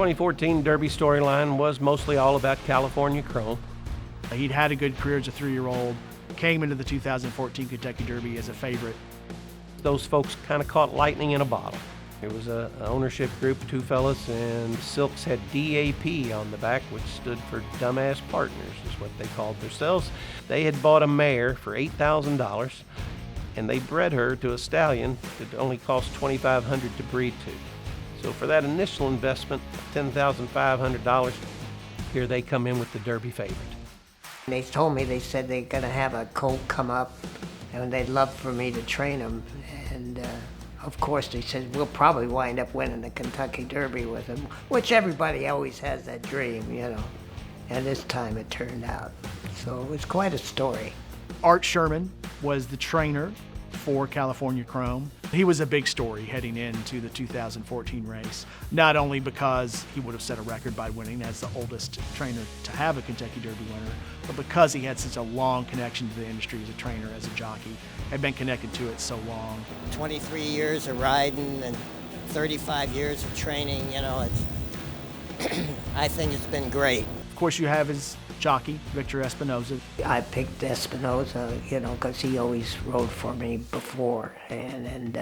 2014 Derby storyline was mostly all about California Chrome. He'd had a good career as a 3-year-old, came into the 2014 Kentucky Derby as a favorite. Those folks kind of caught lightning in a bottle. It was an ownership group, 2 fellas, and Silks had DAP on the back, which stood for Dumbass Partners, is what they called themselves. They had bought a mare for $8,000, and they bred her to a stallion that only cost $2,500 to breed to. So for that initial investment, $10,500, here they come in with the Derby favorite. They told me, they said they're gonna have a colt come up and they'd love for me to train him. And of course they said, we'll probably wind up winning the Kentucky Derby with him, which everybody always has that dream, you know. And this time it turned out. So it was quite a story. Art Sherman was the trainer for California Chrome. He was a big story heading into the 2014 race, not only because he would have set a record by winning as the oldest trainer to have a Kentucky Derby winner, but because he had such a long connection to the industry as a trainer, as a jockey, had been connected to it so long. 23 years of riding and 35 years of training, you know, I think it's been great. Of course, you have his jockey, Victor Espinoza. I picked Espinoza, you know, because he always rode for me before, and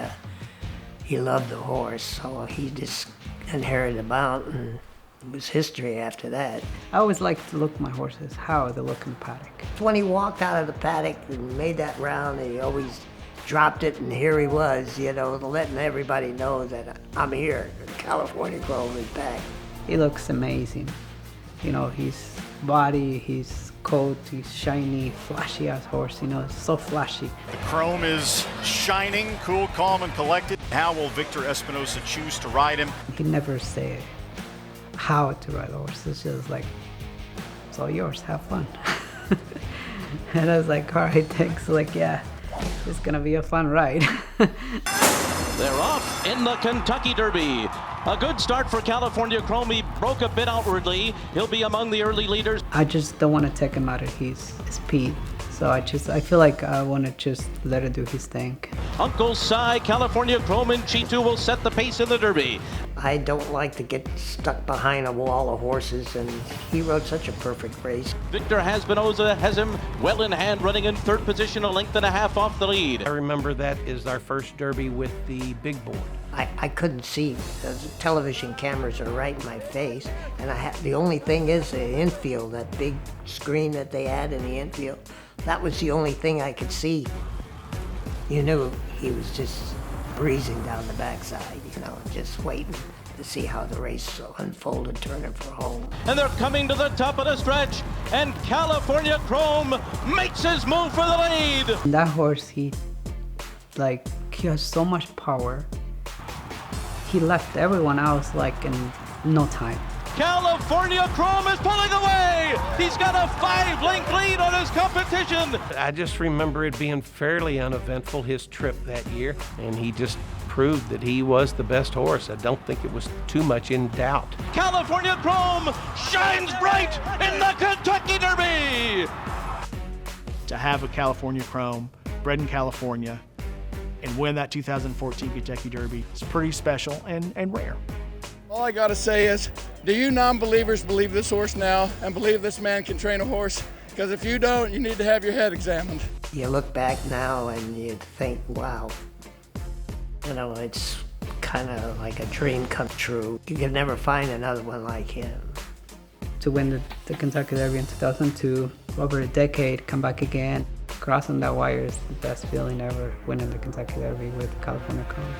he loved the horse, so he just inherited the mount, and it was history after that. I always like to look my horses, how they look in the paddock. When he walked out of the paddock and made that round, he always dropped it, and here he was, you know, letting everybody know that I'm here. California Chrome is back. He looks amazing. You know, his body, his coat, he's shiny, flashy ass horse, you know, so flashy. The chrome is shining, cool, calm, and collected. How will Victor Espinoza choose to ride him? He never say how to ride a horse. It's just like, it's all yours, have fun. And I was like, all right, thanks. Like, yeah, it's gonna be a fun ride. They're off in the Kentucky Derby. A good start for California Chrome. He broke a bit outwardly. He'll be among the early leaders. I just don't want to take him out of his speed. So I feel like I want to just let it do his thing. Uncle Si, California Chrome, and Cheetu will set the pace in the Derby. I don't like to get stuck behind a wall of horses, and he rode such a perfect race. Victor Espinoza has him well in hand, running in 3rd position, a length and a half off the lead. I remember that is our first Derby with the big board. I couldn't see. The television cameras are right in my face, and the only thing is the infield, that big screen that they had in the infield. That was the only thing I could see. You knew he was just breezing down the backside, you know, just waiting to see how the race unfolded, turning for home. And they're coming to the top of the stretch, and California Chrome makes his move for the lead. That horse, he has so much power. He left everyone else like in no time. California Chrome is pulling away. He's got a 5-length lead on his competition. I just remember it being fairly uneventful, his trip that year, and he just proved that he was the best horse. I don't think it was too much in doubt. California Chrome shines bright in the Kentucky Derby. To have a California Chrome, bred in California, and win that 2014 Kentucky Derby is pretty special and rare. All I gotta say is, do you non-believers believe this horse now and believe this man can train a horse? Because if you don't, you need to have your head examined. You look back now and you think, wow, you know, it's kind of like a dream come true. You can never find another one like him. To win the Kentucky Derby in 2002, over a decade, come back again. Crossing that wire is the best feeling ever, winning the Kentucky Derby with California Chrome.